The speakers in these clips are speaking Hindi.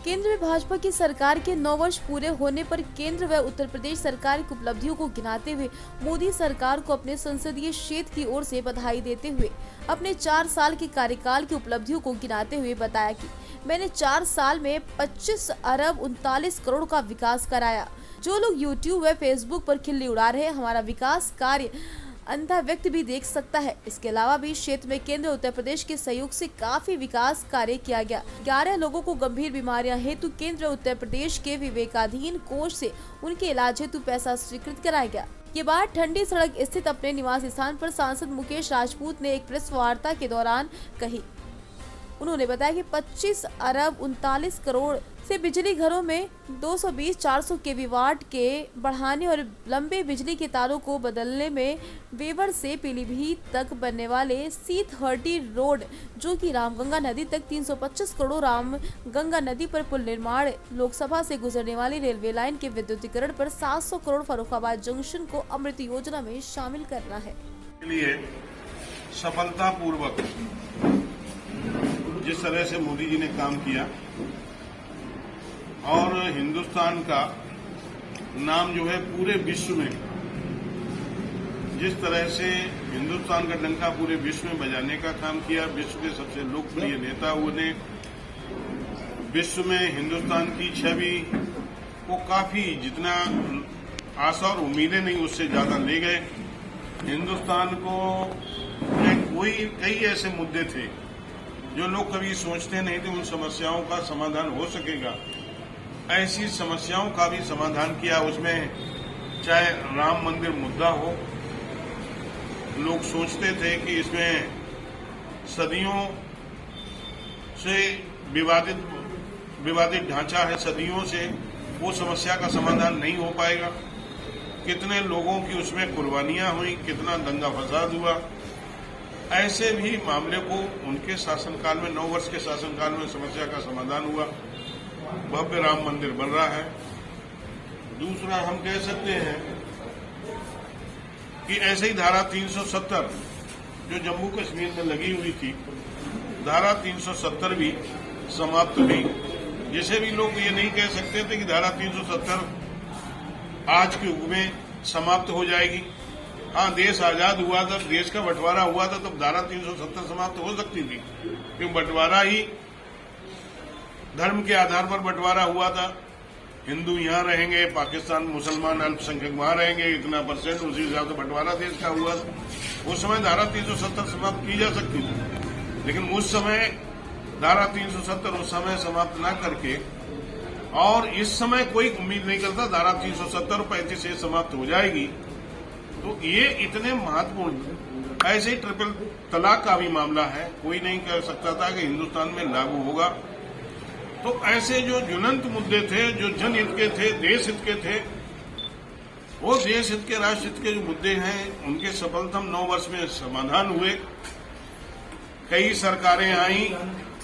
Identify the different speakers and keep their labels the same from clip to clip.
Speaker 1: केंद्र में भाजपा की सरकार के 9 वर्ष पूरे होने पर केंद्र व उत्तर प्रदेश सरकार की उपलब्धियों को गिनाते हुए मोदी सरकार को अपने संसदीय क्षेत्र की ओर से बधाई देते हुए अपने 4 साल के कार्यकाल की उपलब्धियों को गिनाते हुए बताया कि मैंने 4 साल में 25 अरब 39 करोड़ का विकास कराया। जो लोग यूट्यूब व फेसबुक पर खिल्ली उड़ा रहे हैं, हमारा विकास कार्य अंधा व्यक्ति भी देख सकता है। इसके अलावा भी क्षेत्र में केंद्र उत्तर प्रदेश के सहयोग से काफी विकास कार्य किया गया। 11 लोगों को गंभीर बीमारियां हेतु केंद्र उत्तर प्रदेश के विवेकाधीन कोष से उनके इलाज हेतु पैसा स्वीकृत कराया गया। ये बात ठंडी सड़क स्थित अपने निवास स्थान पर सांसद मुकेश राजपूत ने एक प्रेस वार्ता के दौरान कही। उन्होंने बताया कि 25 अरब 39 करोड़ से बिजली घरों में 220-400 केवी-वाट के बढ़ाने और लंबे बिजली के तारों को बदलने में वेवर से पीलीभीत तक बनने वाले सीथहर्टी रोड जो कि रामगंगा नदी तक 325 करोड़, रामगंगा नदी पर पुल निर्माण, लोकसभा से गुजरने वाली रेलवे लाइन के विद्युतीकरण पर 700 करोड़, फर्रुखाबाद जंक्शन को अमृत योजना में शामिल करना है।
Speaker 2: सफलता पूर्वक जिस तरह से मोदी जी ने काम किया और हिंदुस्तान का नाम जो है पूरे विश्व में, जिस तरह से हिंदुस्तान का डंका पूरे विश्व में बजाने का काम किया, विश्व के सबसे लोकप्रिय नेता ने विश्व में हिंदुस्तान की छवि को काफी, जितना आशा और उम्मीदें नहीं उससे ज्यादा ले गए। हिंदुस्तान को कई ऐसे मुद्दे थे जो लोग कभी सोचते नहीं थे उन समस्याओं का समाधान हो सकेगा, ऐसी समस्याओं का भी समाधान किया। उसमें चाहे राम मंदिर मुद्दा हो, लोग सोचते थे कि इसमें सदियों से विवादित ढांचा है, सदियों से वो समस्या का समाधान नहीं हो पाएगा। कितने लोगों की उसमें कुर्बानियां हुई, कितना दंगा फसाद हुआ, ऐसे भी मामले को उनके शासनकाल में, 9 वर्ष के शासनकाल में समस्या का समाधान हुआ। भव्य राम मंदिर बन रहा है। दूसरा हम कह सकते हैं कि ऐसे ही धारा 370 जो जम्मू कश्मीर में लगी हुई थी, धारा 370 भी समाप्त हुई। जैसे भी लोग ये नहीं कह सकते थे कि धारा 370 आज के युग में समाप्त हो जाएगी। हाँ, देश आजाद हुआ था, देश का बंटवारा हुआ था, तब धारा 370 समाप्त हो सकती थी, क्योंकि बंटवारा ही धर्म के आधार पर बंटवारा हुआ था। हिंदू यहाँ रहेंगे, पाकिस्तान मुसलमान अल्पसंख्यक वहां रहेंगे, इतना परसेंट, उसी हिसाब से बंटवारा देश का हुआ था। उस समय धारा 370 समाप्त की जा सकती थी, लेकिन उस समय धारा 370 उस समय समाप्त न करके, और इस समय कोई उम्मीद नहीं करता धारा 370 और 35 से समाप्त हो जाएगी। तो ये इतने महत्वपूर्ण, ऐसे ही ट्रिपल तलाक का भी मामला है, कोई नहीं कह सकता था कि हिंदुस्तान में लागू होगा। तो ऐसे जो ज्वलंत मुद्दे थे, जो जनहित के थे, देश हित के थे, वो देश हित के, राष्ट्र हित के जो मुद्दे हैं, उनके सफलतम 9 वर्ष में समाधान हुए। कई सरकारें आई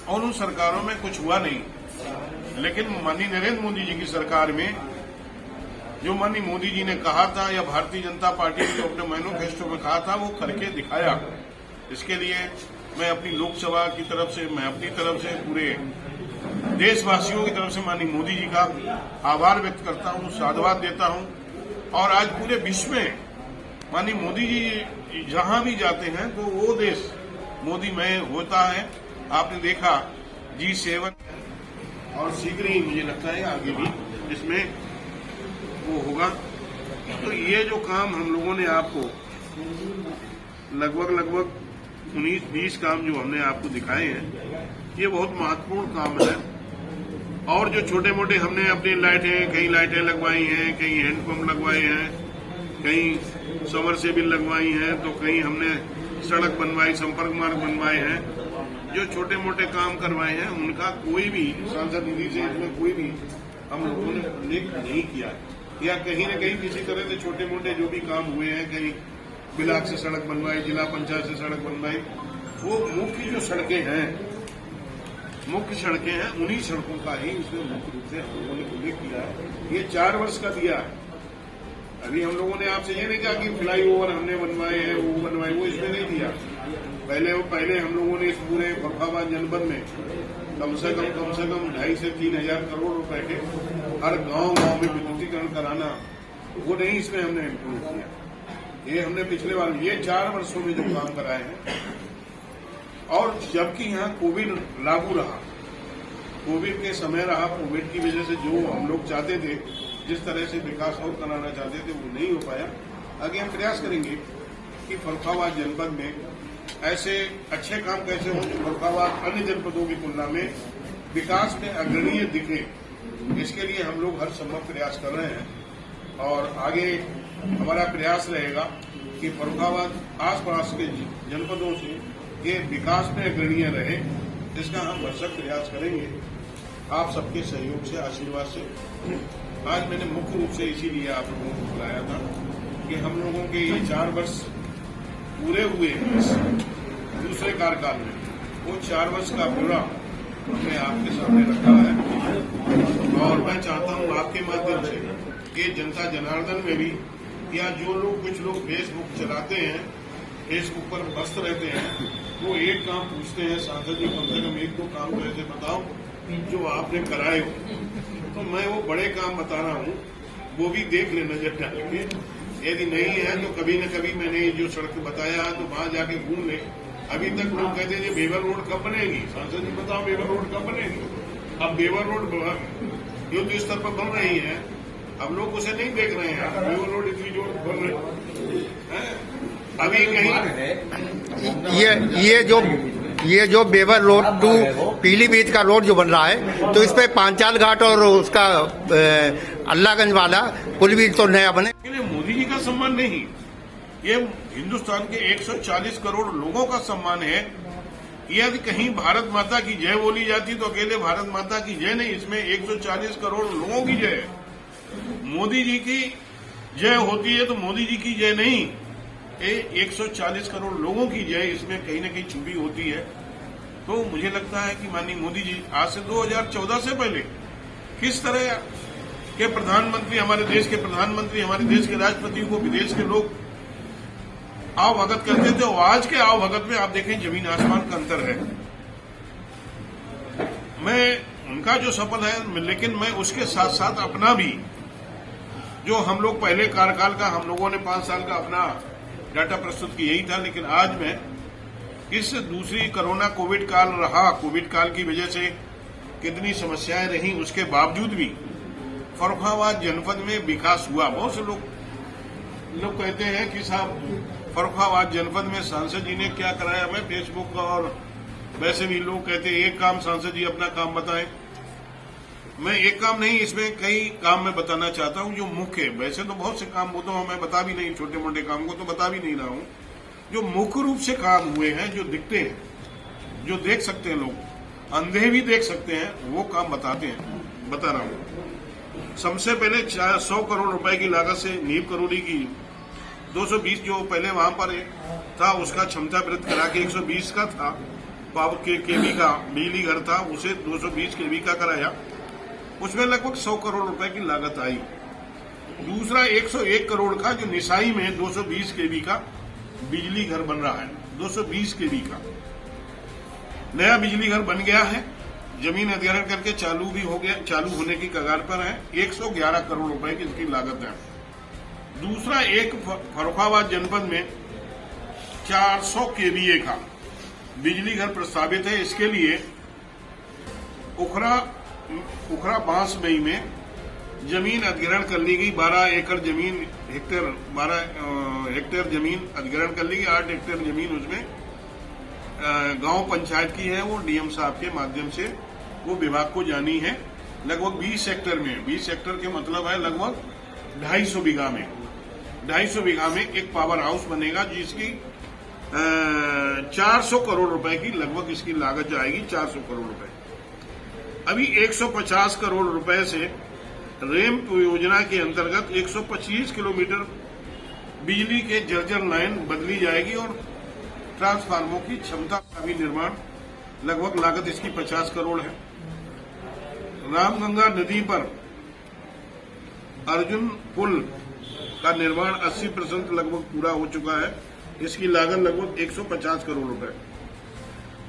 Speaker 2: और उन सरकारों में कुछ हुआ नहीं, लेकिन माननीय नरेंद्र मोदी जी की सरकार में जो माननीय मोदी जी ने कहा था, या भारतीय जनता पार्टी ने जो अपने मैनिफेस्टो में कहा था, वो करके दिखाया। इसके लिए मैं अपनी लोकसभा की तरफ से, मैं अपनी तरफ से, पूरे देशवासियों की तरफ से माननीय मोदी जी का आभार व्यक्त करता हूं, साधुवाद देता हूं। और आज पूरे विश्व में माननीय मोदी जी जहां भी जाते हैं तो वो देश मोदीमय होता है। आपने देखा G7, और शीघ्र ही मुझे लगता है आगे भी इसमें वो होगा। तो ये जो काम हम लोगों ने आपको लगभग 19-20 काम जो हमने आपको दिखाए हैं, ये बहुत महत्वपूर्ण काम है। और जो छोटे मोटे हमने अपनी लाइटें, कहीं लाइटें लगवाई हैं, कहीं हैंडपंप लगवाए हैं, कहीं समरसेबिल लगवाई हैं, तो कहीं हमने सड़क बनवाई, संपर्क मार्ग बनवाए हैं। जो छोटे मोटे काम करवाए हैं, उनका कोई भी सांसद निधि से इसमें कोई भी हम लोगों ने उल्लेख नहीं किया है, या कहीं न कहीं किसी तरह से छोटे मोटे जो भी काम हुए हैं, कहीं बिलाक से सड़क बनवाई, जिला पंचायत से सड़क बनवाई, वो मुख्य जो सड़कें हैं, उन्हीं सड़कों का ही इसमें मुख्य रूप से हम लोगों ने उल्लेख किया है। ये 4 वर्ष का दिया है। अभी हम लोगों ने आपसे ये नहीं कहा कि फ्लाईओवर हमने बनवाए हैं, वो बनवाए, वो इसमें नहीं दिया। पहले हम लोगों ने इस पूरे फर्रुखाबाद जनपद में कम से कम 2,500 से 3,000 करोड़ रुपए के हर गांव में विद्युतीकरण कराना, वो नहीं इसमें हमने इम्प्रूव किया। ये हमने पिछले बार, ये 4 वर्षों में जो काम कराए हैं, और जबकि यहाँ कोविड लागू रहा, कोविड के समय रहा, कोविड की वजह से जो हम लोग चाहते थे, जिस तरह से विकास और कराना चाहते थे, वो नहीं हो पाया। आगे हम प्रयास करेंगे कि फर्रुखाबाद जनपद में ऐसे अच्छे काम कैसे हों जो फर्रुखाबाद अन्य जनपदों की तुलना में विकास में अग्रणीय दिखे। इसके लिए हम लोग हर संभव प्रयास कर रहे हैं और आगे हमारा प्रयास रहेगा कि फर्रुखाबाद आसपास के जनपदों से ये विकास में अग्रणीय रहे। इसका हम भरसक प्रयास करेंगे आप सबके सहयोग से, आशीर्वाद से। आज मैंने मुख्य रूप से इसीलिए आप लोगों को बुलाया था कि हम लोगों के ये 4 वर्ष पूरे हुए इस दूसरे कार्यकाल में, वो 4 वर्ष का पूरा हमने आपके सामने रखा है। और मैं चाहता हूँ आपके माध्यम से कि जनता जनार्दन में भी, या जो लोग, कुछ लोग फेसबुक चलाते हैं, फेसबुक पर व्यस्त रहते हैं, वो एक काम पूछते हैं, सांसद जी कम से कम 1-2 काम तो ऐसे बताओ जो आपने कराए हो। तो मैं वो बड़े काम बता रहा हूँ, वो भी देख ले नजर डाल के। यदि नहीं है तो कभी न कभी मैंने जो सड़क बताया है तो वहां जाके घूम ले। अभी तक लोग कहते हैं बेवर रोड कब बनेगी, सांसद जी बताओ बेवर रोड कब बनेगी। अब बेवर रोड युद्ध स्तर पर बन रही है, अब लोग उसे नहीं देख रहे हैं। बेवर रोड इतनी जोर बन रही है अभी कहीं।
Speaker 3: ये जो बेवर रोड टू पीलीभीत का रोड जो बन रहा है, तो इस पे पांचाल घाट और उसका अल्लाहगंज वाला पुल भी तो नया बने।
Speaker 2: मोदी जी का सम्मान नहीं, ये हिंदुस्तान के 140 करोड़ लोगों का सम्मान है। यदि कहीं भारत माता की जय बोली जाती तो अकेले भारत माता की जय नहीं, इसमें 140 करोड़ लोगों की जय है। मोदी जी की जय होती है तो मोदी जी की जय नहीं, 140 करोड़ लोगों की जय इसमें कहीं न कहीं छुपी होती है। तो मुझे लगता है कि माननीय मोदी जी आज से 2014 से पहले किस तरह के प्रधानमंत्री, हमारे देश के प्रधानमंत्री, हमारे देश के राष्ट्रपति को विदेश के लोग आव भगत करते थे, और आज के आव भगत में आप देखें जमीन आसमान का अंतर है। मैं उनका जो सफल है, लेकिन मैं उसके साथ साथ अपना भी, जो हम लोग पहले कार्यकाल का, हम लोगों ने 5 साल का अपना डाटा प्रस्तुत किया ही था। लेकिन आज मैं इस दूसरी कोरोना कोविड काल रहा, कोविड काल की वजह से कितनी समस्याएं रही, उसके बावजूद भी फर्रुखाबाद जनपद में विकास हुआ। बहुत से लोग कहते हैं कि साहब फर्रुखाबाद जनपद में सांसद जी ने क्या कराया। मैं फेसबुक और वैसे भी लोग कहते हैं एक काम सांसद जी अपना काम बताएं। मैं एक काम नहीं, इसमें कई काम मैं बताना चाहता हूं जो मुख्य है। वैसे तो बहुत से काम वो तो मैं बता भी नहीं, छोटे मोटे काम को तो बता भी नहीं रहा हूं। जो मुख्य रूप से काम हुए हैं, जो दिखते हैं, जो देख सकते हैं लोग, अंधे भी देख सकते हैं, वो काम बता रहा हूं। सबसे पहले 100 करोड़ रुपए की लागत से नींव करोड़ी की 220 जो पहले वहां पर था उसका क्षमता वृद्धि करा के 120 का था, पावर केवी का बिजली घर था, उसे 220 केवी का कराया। उसमें लगभग 100 करोड़ रुपए की लागत आई। दूसरा 101 करोड़ का जो निसाई में 220 केवी का बिजली घर बन रहा है, 220 केवी का नया बिजली घर बन गया है। जमीन अधिग्रहण करके चालू भी हो गया, चालू होने की कगार पर है। 111 करोड़ रुपए की इसकी लागत है। दूसरा एक फर्रुखाबाद जनपद में 400 केवीए का बिजली घर प्रस्तावित है। इसके लिए उखरा बांसमई में जमीन अधिग्रहण कर ली गई। 12 एकड़ जमीन, 12 हेक्टेयर जमीन अधिग्रहण कर ली गई। 8 हेक्टेयर जमीन उसमें गांव पंचायत की है, वो डीएम साहब के माध्यम से वो विभाग को जानी है। लगभग 20 हेक्टेयर में, 20 हेक्टेयर के मतलब है लगभग 250 बीघा में, 250 बीघा में एक पावर हाउस बनेगा जिसकी 400 करोड़ रुपए की लगभग इसकी लागत जाएगी, 400 करोड़ रुपए। अभी 150 करोड़ रुपए से रेम योजना के अंतर्गत 125 किलोमीटर बिजली के जर्जर लाइन बदली जाएगी और ट्रांसफार्मरों की क्षमता का भी निर्माण, लगभग लागत इसकी 50 करोड़ है। रामगंगा नदी पर अर्जुन पुल का निर्माण 80% लगभग पूरा हो चुका है। इसकी लागत लगभग 150 करोड़ रुपए।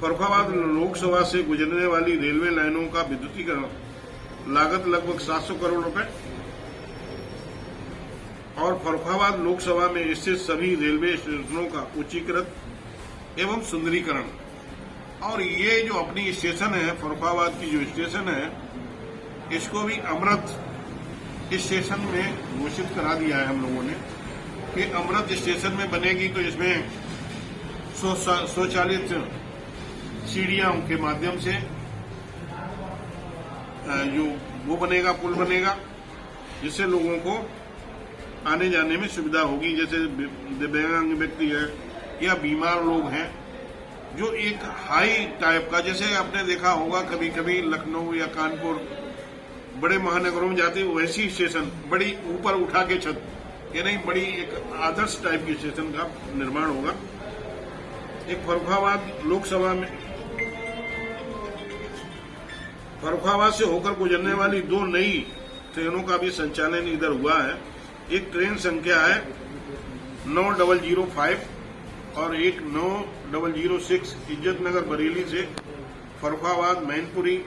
Speaker 2: फर्रुखाबाद लोकसभा से गुजरने वाली रेलवे लाइनों का विद्युतीकरण लागत लगभग 700 करोड़ रुपए और फर्रुखाबाद लोकसभा में स्थित सभी रेलवे स्टेशनों का उच्चीकृत एवं सुंदरीकरण। और ये जो अपनी स्टेशन है, फर्रुखाबाद की जो स्टेशन है, इसको भी अमृत स्टेशन में घोषित करा दिया है हम लोगों ने कि अमृत स्टेशन में बनेगी। तो इसमें स्वचालित सीढ़ियों के माध्यम से जो वो बनेगा, पुल बनेगा, जिससे लोगों को आने जाने में सुविधा होगी। जैसे दिव्यांग व्यक्ति है या बीमार लोग हैं, जो एक हाई टाइप का, जैसे आपने देखा होगा कभी कभी लखनऊ या कानपुर बड़े महानगरों में जाते वैसी स्टेशन, बड़ी ऊपर उठा के छत, ये नहीं, बड़ी एक आदर्श टाइप की स्टेशन का निर्माण होगा। एक फर्रुखाबाद लोकसभा में फर्रुखाबाद से होकर गुजरने वाली 2 नई ट्रेनों का भी संचालन इधर हुआ है। एक ट्रेन संख्या है 9005 और एक 9006 इज्जतनगर बरेली से फर्रुखाबाद मैनपुरी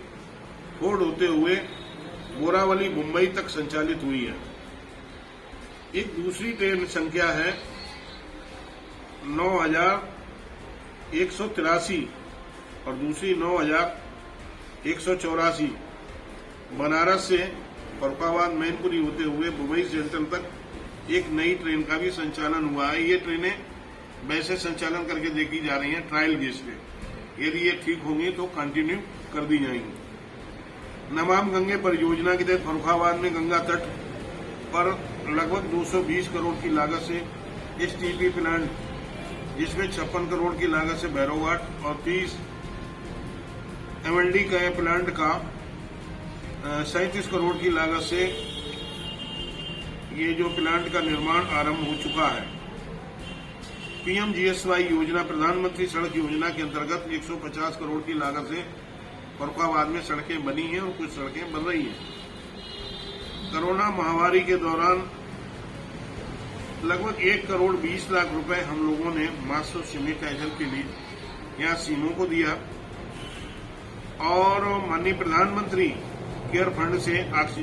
Speaker 2: फोर्ड होते हुए बोरावली मुंबई तक संचालित हुई है। एक दूसरी ट्रेन संख्या है 9183 और दूसरी 9184 बनारस से फर्रुखाबाद मैनपुरी होते हुए मुंबई सेंट्रल तक एक नई ट्रेन का भी संचालन हुआ है। ये ट्रेनें वैसे संचालन करके देखी जा रही हैं ट्रायल बेस पे, यदि ये ठीक होंगी तो कंटिन्यू कर दी जाएंगी। नमाम गंगे परियोजना के तहत फर्रुखाबाद में गंगा तट पर लगभग 220 करोड़ की लागत से एसटीपी प्लांट, जिसमें 56 करोड़ की लागत से भैरवघाट और 30 एमएलडी का प्लांट का 37 करोड़ की लागत से ये जो प्लांट का निर्माण आरंभ हो चुका है। पीएमजीएसवाई योजना, प्रधानमंत्री सड़क योजना के अंतर्गत 150 करोड़ की लागत से फर्रुखाबाद में सड़कें बनी हैं और कुछ सड़कें बन रही हैं। कोरोना महामारी के दौरान लगभग 1 करोड़ 20 लाख रुपए हम लोगों ने मास्क और सैनिटाइजर के लिए यहाँ सीमों को दिया और माननीय प्रधानमंत्री केयर फंड से ऑक्सीजन